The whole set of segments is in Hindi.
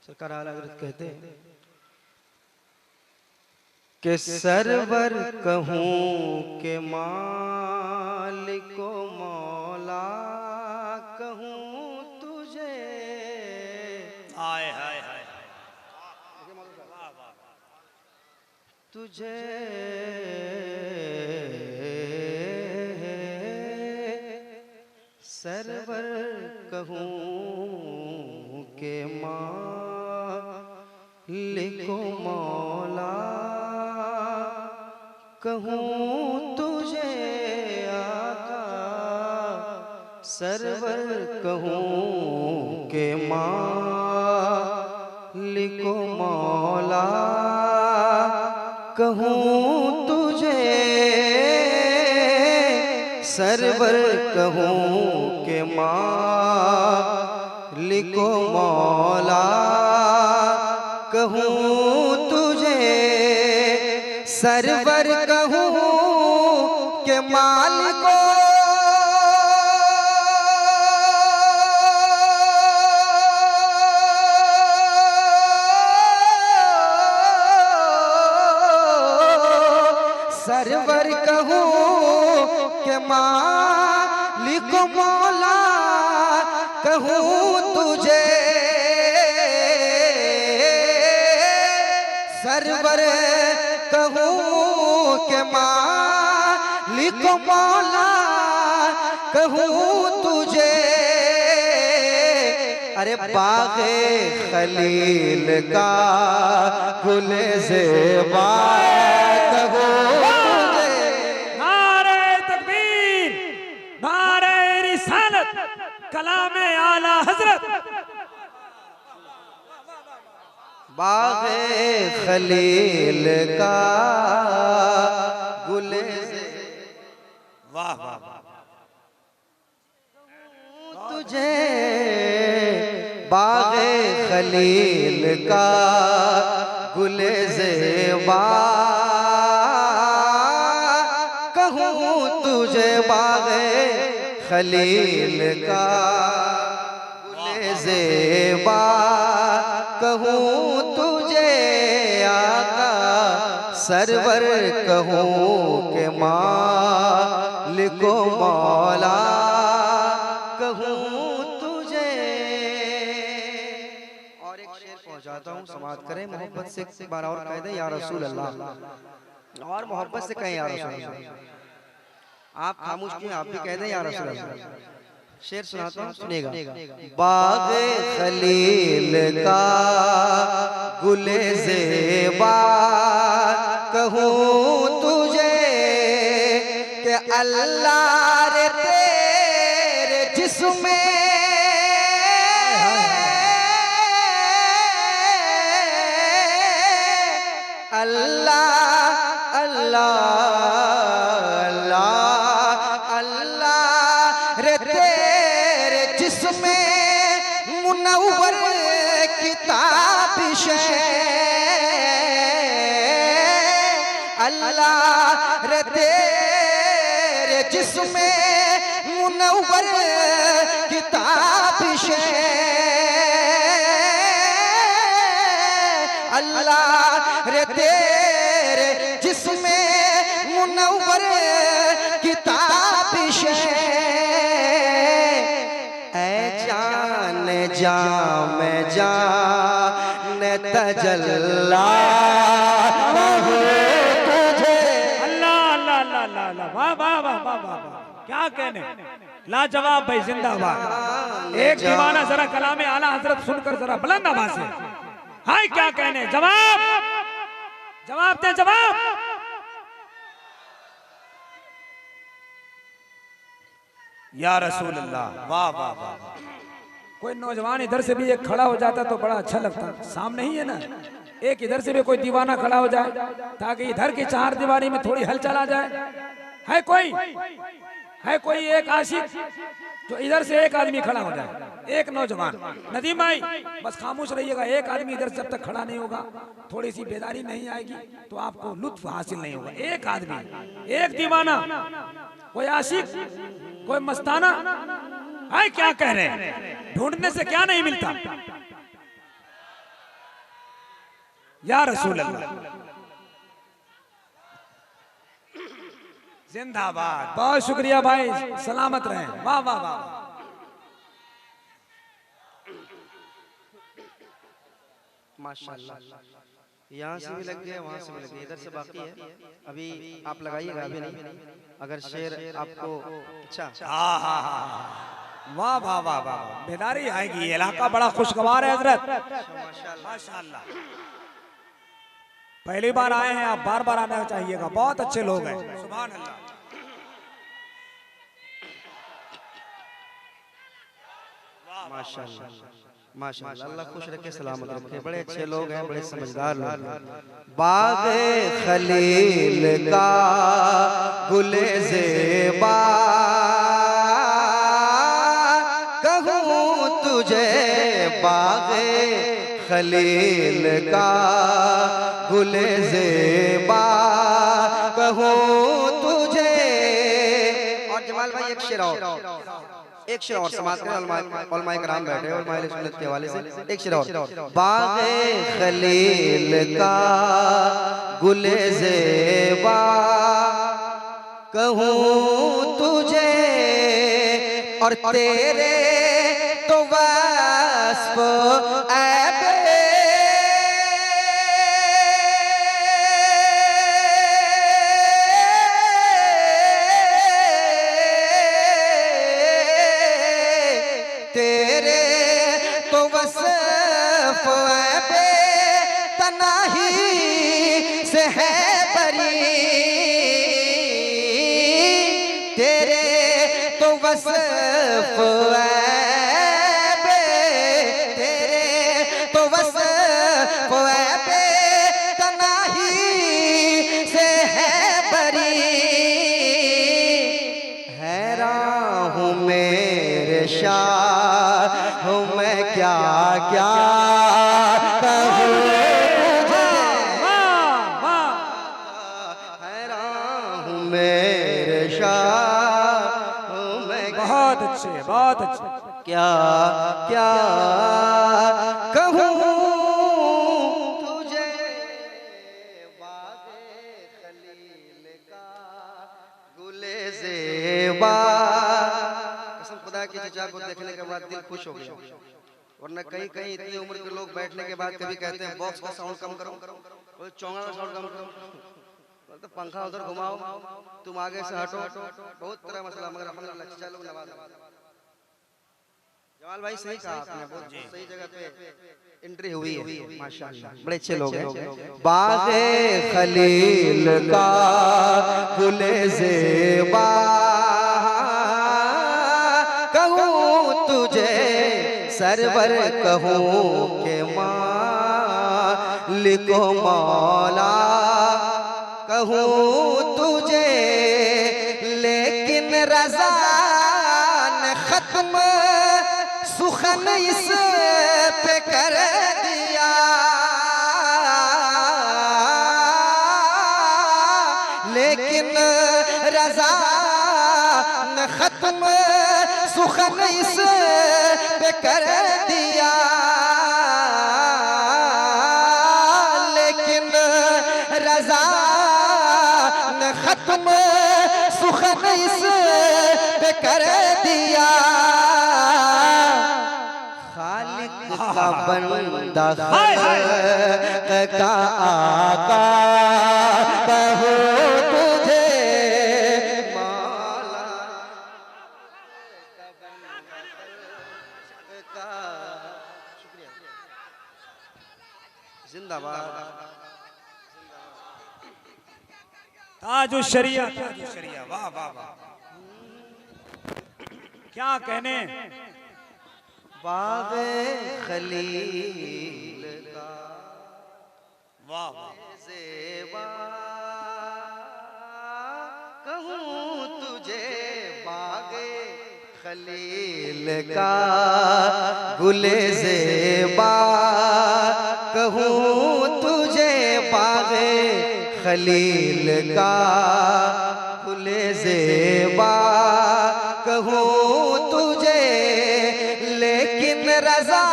सरकार आला हज़रत कहते हैं कि सरवर कहूँ के मालिको मौला कहूँ तुझे। हाय हाय हाय तुझे सरवर कहूँ के मालिको मौला कहूँ तुझे आका। सरवर कहूँ के मालिको मौला कहूँ तुझे। सरवर कहूँ के मालिको मौला कहूँ तुझे। सरवर कहूँ के मालिको सरवर कहूँ के मालिको मौला कहूँ तुझे। सरवर कहूँ के मालिको मौला कहूँ तुझे। अरे बाग़े खलील का गुले ज़ेबा कहूँ तुझे। नारे तकबीर, नारे रिसालत, कलामे आला हजरत। बाग़े खलील का गुले वाह वाह वाह तुझे। बाग़े खलील का गुले ज़ेबा कहूँ तुझे। बाग़े खलील का गुले ज़ेबा कहूँ तुझे आका। सरवर कहूँ के मालिको मौला कहूँ तुझे। और एक शेर पहुंचाता हूँ, समाप्त करें। मोहब्बत से एक बार और कह दे या रसूल अल्लाह, और मोहब्बत से कहें या रसूल अल्लाह। आप खामोश क्यों, आप भी कह दें या रसूल अल्लाह। शेर सुनाता हूँ, सुनेगा। बाग़े खलील का गुले ज़ेबा कहूँ तुझे कि अल्लाह रे तेरे जिस्में अल्लाह अल्लाह अल्लाह अल्लाह रे तेरे जिस्में मुनव्वर किताबिश अल्लाह रे तेरे जिस्में मुनव्वर किताबिश अल्लाह रे तेरे जिस्में मुनव्वर किताबिश ऐ जान जा मैं जान तजल्ला तुझे। अल्लाह अल्लाह अल्लाह अल्लाह, वाह वाह वाह वाह वाह, क्या कहने, लाजवाब भाई, जिंदाबाद। एक दीवाना जरा कलामे आला हजरत सुनकर जरा बुलंद आवाज से हाय क्या कहने। जवाब जवाब दे, जवाब। या रसूल अल्लाह, वाह वाह वाह। कोई नौजवान इधर से भी एक खड़ा हो जाता तो बड़ा अच्छा लगता। सामने ही है ना, एक इधर से भी कोई दीवाना खड़ा हो जाए ताकि इधर की चार दीवारी में थोड़ी हलचल आ जाए। है कोई एक आशिक जो इधर से एक आदमी खड़ा हो जाए, एक नौजवान। नदीम भाई बस खामोश रहिएगा, एक आदमी इधर जब तक खड़ा नहीं होगा थोड़ी सी बेदारी नहीं आएगी तो आपको लुत्फ हासिल नहीं होगा। एक आदमी, एक दीवाना, कोई आशिक, कोई मस्ताना। है क्या कह रहे हैं, ढूंढने से क्या नहीं मिलता। या रसूल अल्लाह। जिंदाबाद, बहुत शुक्रिया भाई, सलामत रहें। वाह वाह वाह। माशाल्लाह, यहाँ से भी लग गया, वहाँ से भी लग गया, इधर से बाकी है, अभी आप लगाइएगा, अभी नहीं। अगर शेर आपको अच्छा, हाँ हाँ हाँ, वाह वाह वाह वाह, बेदारी आएगी। ये इलाका बड़ा खुशगवार है हजरत, माशाल्लाह। पहली बार आए हैं आप, बार बार आना चाहिएगा, बहुत अच्छे लोग हैं। सुभान अल्लाह। माशाल्लाह माशाल्लाह, अल्लाह खुश रखे, सलामत रखे, बड़े अच्छे लोग हैं, बड़े समझदार लोग हैं। बाग़े खलील का गुले ज़ेबा कहूँ तुझे, बाग़े खलील का गुले ज़ेबा कहूँ तुझे। और जमाल भाई एक शेर और, एक शेर और समाज के उलमाए कराम बैठे और माइल सुन्नत के हवाले से एक शेर और। बाग़े खलील का गुले ज़ेबा कहूँ तुझे, और तेरे तो वस्फ़ ऐब से है बरी, तेरे तो वस्फ़ ऐब, तेरे तो वस्फ़ ऐब तनाही से है बरी। हैरान हूँ मेरे शाह, हूँ मैं क्या क्या कहूँ, मेरे शाह मैं बहुत अच्छे, बहुत अच्छे। क्या क्या कहूँ तुझे, बाग़े खलील का गुले ज़ेबा। कसम खुदा की, चचा को देखने के बाद दिल खुश हो गया, वरना कहीं कहीं इतनी उम्र के लोग बैठने के बाद कभी कहते हैं बॉक्स का साउंड कम करो, चौंगा का साउंड कम करो, तो पंखा उधर घुमाओ, तुम आगे से हटो, बहुत तरह मसला, मगर अल्हम्दुलिल्लाह चचा लोग नवाज। जमाल भाई सही कहा आपने, बहुत सही जगह पे एंट्री हुई है, माशाल्लाह, बड़े अच्छे लोग हैं। बाग़े खलील का गुले ज़ेबा कहूँ तुझे, सरवर कहूँ के मालिको मौला कहूँ तुझे, लेकिन रज़ा ने खत्म सुखन इस पे कर दिया, लेकिन रज़ा ने खत्म सुखन इस पे कर दिया, लेकिन रज़ा खत्म सुखन इस पे कर दिया। खालिक का बंदा खल्क़ का आका कहूँ तुझे, मौला का शुक्रिया। जिंदाबाद, ताजु शरिया, ताजु शरिया, वाह वाह वाह, क्या कहने। बाग़े खलील का वाह वाह, ज़ेबा कहूँ तुझे, बाग़े खलील का गुले ज़ेबा कहूँ तुझे, बाग़े खलील का गुले ज़ेबा कहूँ तुझे, लेकिन रज़ा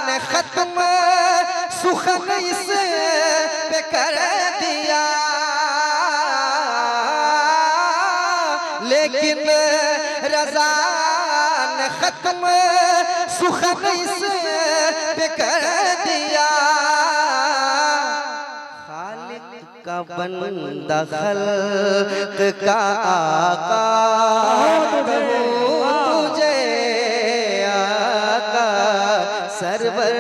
ने खत्म सुखन इस पे कर दिया, लेकिन रजा ने खत्म सुखन इस पे कर दिया। खालिक का बंदा खल्क का आका, कहूँ तुझे आका सरवर,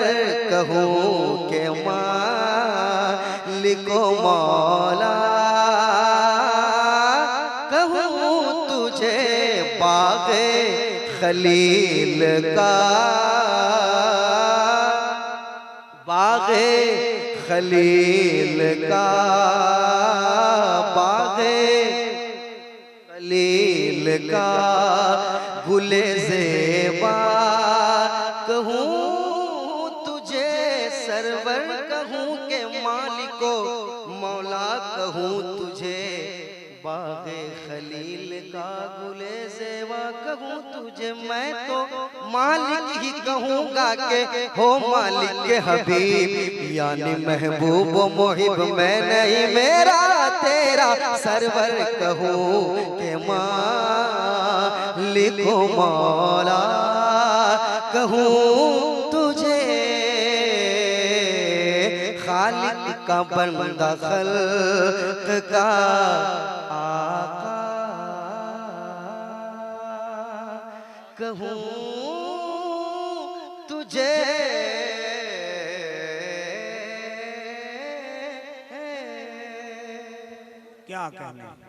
कहूँ के मालिको मौला, कहूँ तुझे बाग़े खलील का, बाग़े खलील का, बाग़े खलील का गुले ज़ेबा, कहूँ तुझे सरवर, कहूँ के मालिको मौला, कहूँ तुझे बाग़े खलील का गुले ज़ेबा, कहूँ तुझे मैं तो मालिक ही कहूँगा के हो मालिक के हबीब, यानी महबूब मोहिब मैं नहीं मेरा तेरा सरवर, कहूँ के मालिक मौला, कहूँ तुझे खालिक का बंदा खल्क का आका, कहूँ तुझे क्या कहने।